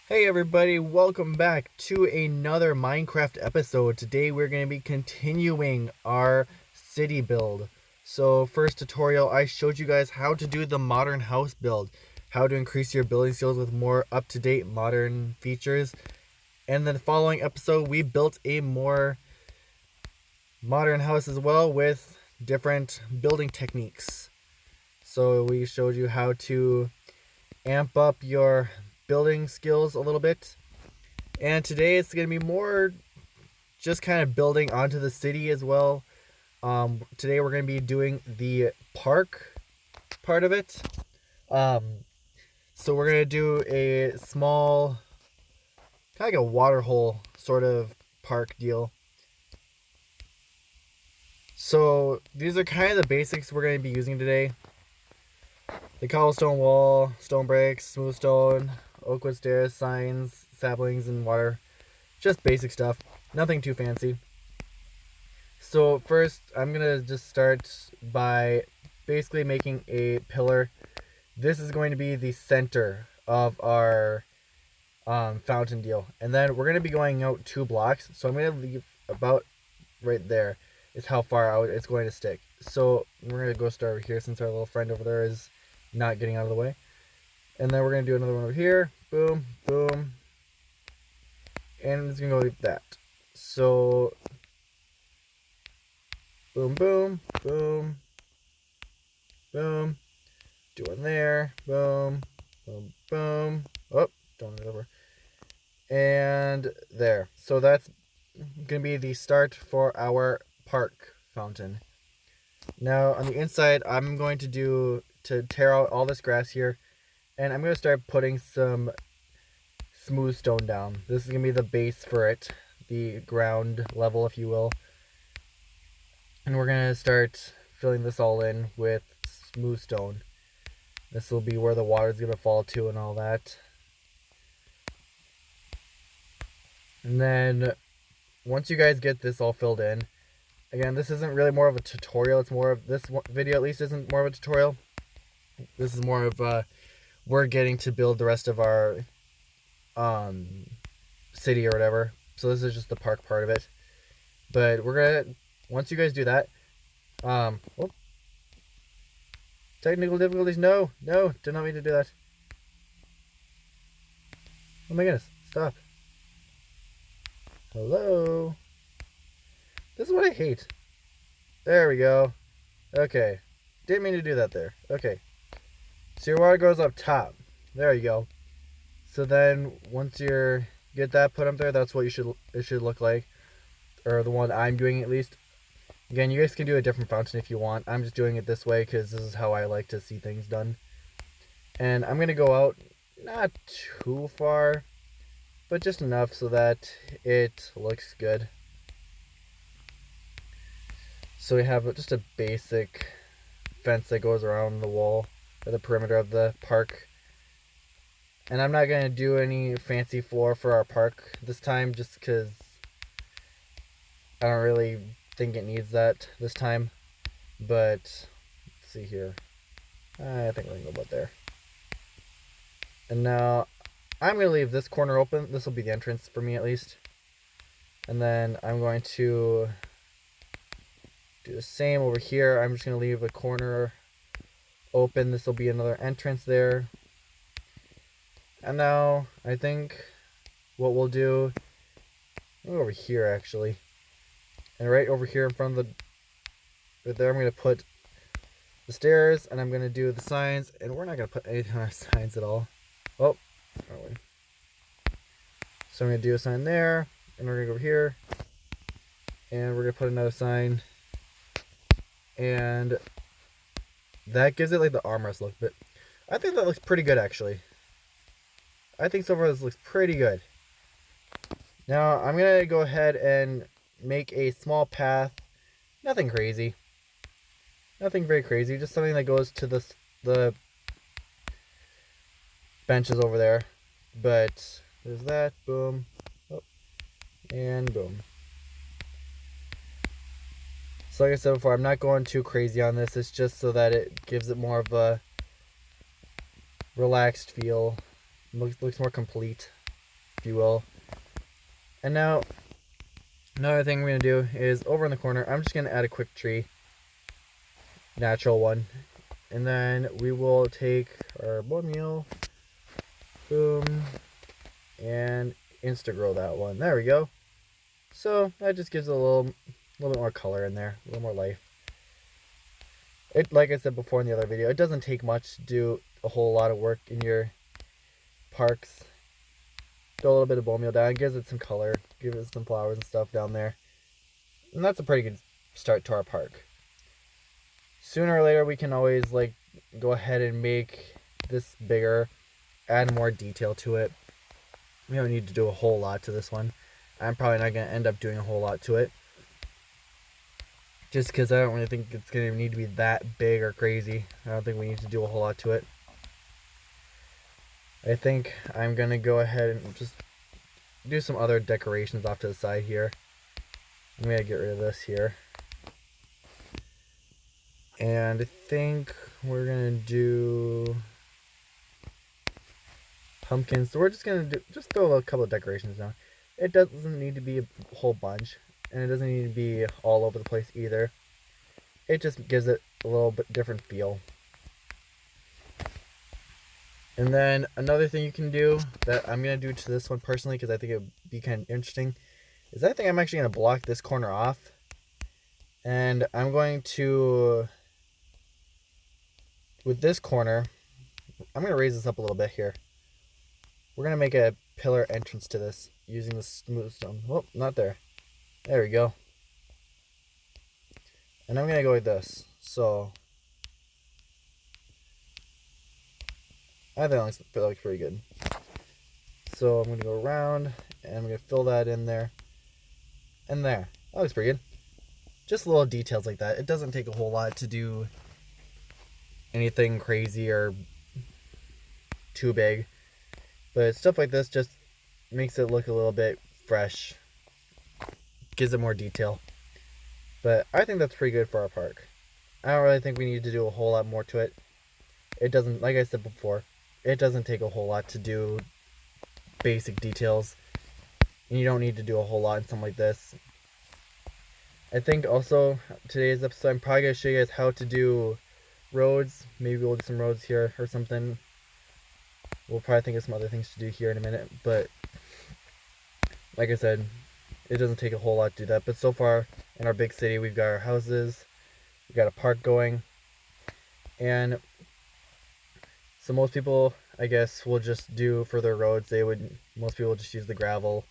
Hey everybody, welcome back to another Minecraft episode. Today we're going to be continuing our city build. So first tutorial, I showed you guys how to do the modern house build, how to increase your building skills with more up-to-date modern features. And then the following episode, we built a more modern house as well with different building techniques. So we showed you how to amp up your building skills a little bit. And today it's going to be more just kind of building onto the city as well. Today we're going to be doing the park part of it. Um, so we're going to do a small, kind of like a water hole sort of park deal. So these are kind of the basics we're going to be using today. The cobblestone wall, stone bricks, smooth stone, oakwood stairs, signs, saplings, and water. Just basic stuff. Nothing too fancy. So first, I'm going to just start by basically making a pillar. This is going to be the center of our fountain deal. And then we're going to be going out 2 blocks. So I'm going to leave about right there is how far out it's going to stick. So we're going to go start over here since our little friend over there is not getting out of the way. And then we're going to do another one over here. Boom, boom. And it's going to go like that. So boom, boom, boom, boom. Do one there. Boom, boom, boom. Oh, don't it over. And there. So that's going to be the start for our park fountain. Now on the inside, I'm going to tear out all this grass here. And I'm going to start putting some smooth stone down. This is going to be the base for it. The ground level, if you will. And we're going to start filling this all in with smooth stone. This will be where the water is going to fall to and all that. And then once you guys get this all filled in, again, this isn't really more of a tutorial. It's more of, this video at least isn't more of a tutorial. This is more of we're getting to build the rest of our city or whatever. So this is just the park part of it. But we're gonna, once you guys do that, oh, technical difficulties. No, did not mean to do that. Oh my goodness, stop. Hello. This is what I hate. There we go. Okay, didn't mean to do that there. Okay, so your water goes up top. There you go. So then once you get that put up there, that's what it should look like, or the one I'm doing at least. Again, you guys can do a different fountain if you want. I'm just doing it this way because this is how I like to see things done. And I'm going to go out not too far, but just enough so that it looks good. So we have just a basic fence that goes around the wall, or the perimeter of the park. And I'm not going to do any fancy floor for our park this time just because I don't really think it needs that this time. But let's see here. I think we can go about there. And now I'm going to leave this corner open. This will be the entrance for me at least. And then I'm going to do the same over here. I'm just going to leave a corner open. This will be another entrance there. And now I think what we'll do, over here actually. And right over here in front of right there, I'm going to put the stairs, and I'm going to do the signs, and we're not going to put anything on our signs at all. Oh, are we? So I'm going to do a sign there, and we're going to go over here, and we're going to put another sign, and that gives it like the armrest look, but I think that looks pretty good actually. I think so far this looks pretty good. Now I'm going to go ahead and make a small path. Nothing crazy. Nothing very crazy. Just something that goes to the benches over there. But there's that. Boom. Oh, and boom. So like I said before, I'm not going too crazy on this. It's just so that it gives it more of a relaxed feel. Looks more complete. if you will. And now, another thing we're going to do is over in the corner, I'm just going to add a quick tree. Natural one. And then we will take our bone meal, boom, and insta-grow that one. There we go. So that just gives it a little bit more color in there, a little more life. It, like I said before in the other video, it doesn't take much to do a whole lot of work in your parks. Throw a little bit of bone meal down, gives it some color, give it some flowers and stuff down there. And that's a pretty good start to our park. Sooner or later we can always like go ahead and make this bigger, add more detail to it. We don't need to do a whole lot to this one. I'm probably not going to end up doing a whole lot to it. Just because I don't really think it's going to need to be that big or crazy. I don't think we need to do a whole lot to it. I think I'm going to go ahead and just do some other decorations off to the side here. I'm going to get rid of this here. And I think we're going to do pumpkins. So we're just going to just throw a couple of decorations down. It doesn't need to be a whole bunch. And it doesn't need to be all over the place either. It just gives it a little bit different feel. And then another thing you can do that I'm going to do to this one personally, because I think it would be kind of interesting, is I think I'm actually going to block this corner off. And I'm going to, with this corner, I'm going to raise this up a little bit here. We're going to make a pillar entrance to this using the smooth stone. Oh, not there. There we go. And I'm going to go like this. So, I think that looks pretty good. So I'm going to go around and I'm going to fill that in there. And there. That looks pretty good. Just little details like that. It doesn't take a whole lot to do anything crazy or too big. But stuff like this just makes it look a little bit fresh. Gives it more detail. But I think that's pretty good for our park. I don't really think we need to do a whole lot more to it. It doesn't, like I said before, it doesn't take a whole lot to do basic details. And you don't need to do a whole lot in something like this. I think also today's episode I'm probably going to show you guys how to do roads. Maybe we'll do some roads here or something. We'll probably think of some other things to do here in a minute. But like I said, it doesn't take a whole lot to do that. But so far in our big city we've got our houses. We've got a park going. And so most people, I guess, will just do for their roads. Most people just use the gravel.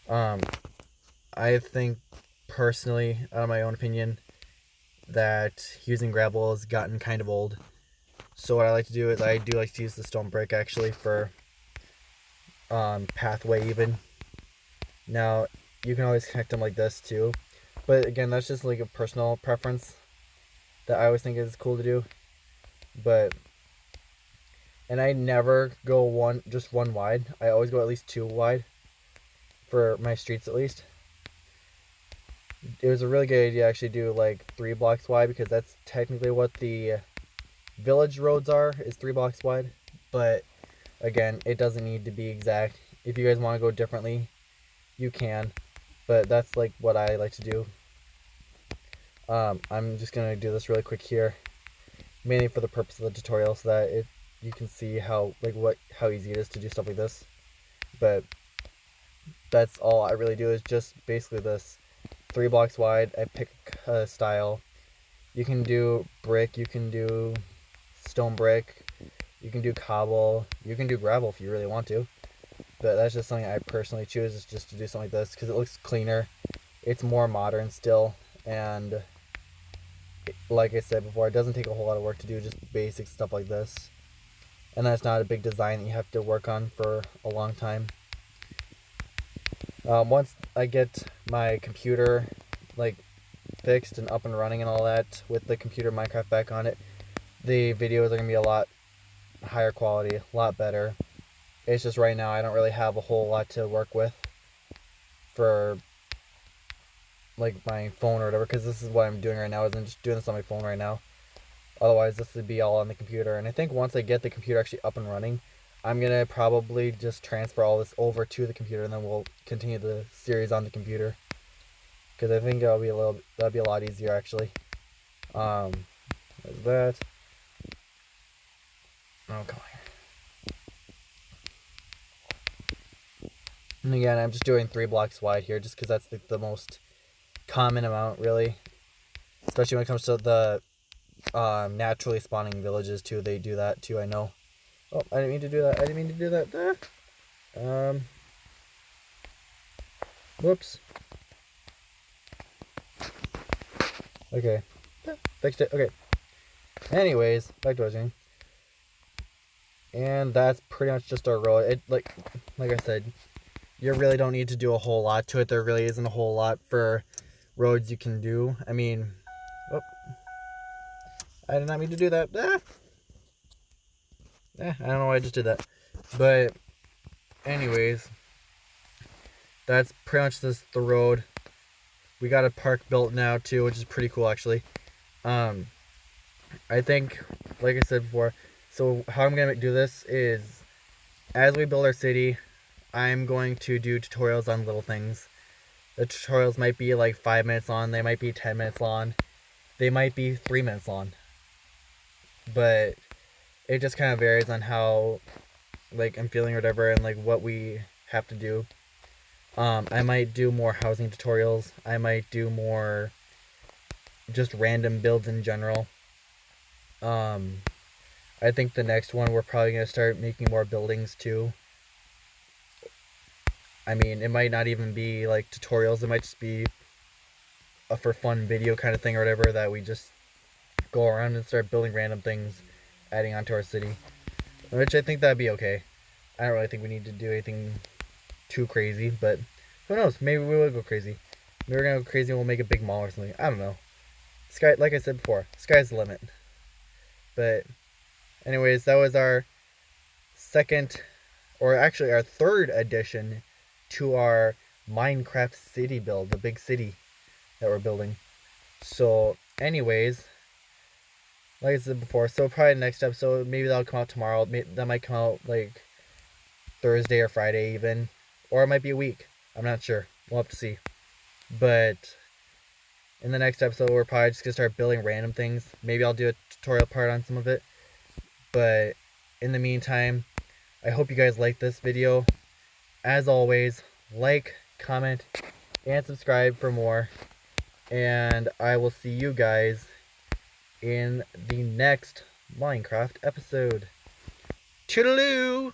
I think personally, out of my own opinion, that using gravel has gotten kind of old. So what I like to do is I do like to use the stone brick actually for pathway even. Now you can always connect them like this too, but again that's just like a personal preference that I always think is cool to do. And I never go just one wide. I always go at least 2 wide for my streets at least. It was a really good idea to actually do like 3 blocks wide, because that's technically what the village roads are, is 3 blocks wide. But again, it doesn't need to be exact. If you guys want to go differently, you can. But that's like what I like to do. I'm just going to do this really quick here, mainly for the purpose of the tutorial, so that you can see how easy it is to do stuff like this. But that's all I really do, is just basically this. 3 blocks wide. I pick a style. You can do brick, you can do stone brick, you can do cobble, you can do gravel if you really want to. But that's just something I personally choose, is just to do something like this, because it looks cleaner. It's more modern still, and like I said before, it doesn't take a whole lot of work to do just basic stuff like this. And that's not a big design that you have to work on for a long time. Once I get my computer fixed and up and running and all that, with the computer Minecraft back on it, the videos are going to be a lot higher quality, a lot better. It's just right now I don't really have a whole lot to work with for my phone or whatever, because this is what I'm doing right now, is I'm just doing this on my phone right now. Otherwise this would be all on the computer. And I think once I get the computer actually up and running, I'm gonna probably just transfer all this over to the computer, and then we'll continue the series on the computer. Because I think that'll be a lot easier actually. There's that. Oh, come on. And again, I'm just doing 3 blocks wide here, just because that's the most common amount, really. Especially when it comes to the naturally spawning villages too. They do that too, I know. Oh, I didn't mean to do that. I didn't mean to do that. Whoops. Okay. Fixed it. Okay. Anyways, back to what I was saying. And that's pretty much just our road. It like I said, you really don't need to do a whole lot to it. There really isn't a whole lot for roads you can do. I mean, oh, I did not mean to do that. I don't know why I just did that. But anyways, that's pretty much the road. We got a park built now too, which is pretty cool actually. I think, like I said before, so how I'm gonna do this is, as we build our city, I'm going to do tutorials on little things. The tutorials might be like 5 minutes long, they might be 10 minutes long, they might be 3 minutes long. But it just kind of varies on how like I'm feeling or whatever, and like what we have to do. I might do more housing tutorials. I might do more just random builds in general. I think the next one we're probably going to start making more buildings too. I mean, it might not even be like tutorials. It might just be a for fun video kind of thing or whatever, that we just go around and start building random things, adding onto our city. Which I think that'd be okay. I don't really think we need to do anything too crazy, but who knows? Maybe we will go crazy. Maybe we're gonna go crazy and we'll make a big mall or something. I don't know. Sky, like I said before, sky's the limit. But anyways, that was our second, or actually our third addition to our Minecraft city build, the big city that we're building. So anyways, like I said before, so probably next episode, maybe that'll come out tomorrow. That might come out like Thursday or Friday even, or it might be a week. I'm not sure. We'll have to see. But in the next episode, we're probably just gonna start building random things. Maybe I'll do a tutorial part on some of it. But in the meantime, I hope you guys like this video. As always, like, comment, and subscribe for more. And I will see you guys in the next Minecraft episode. Toodaloo!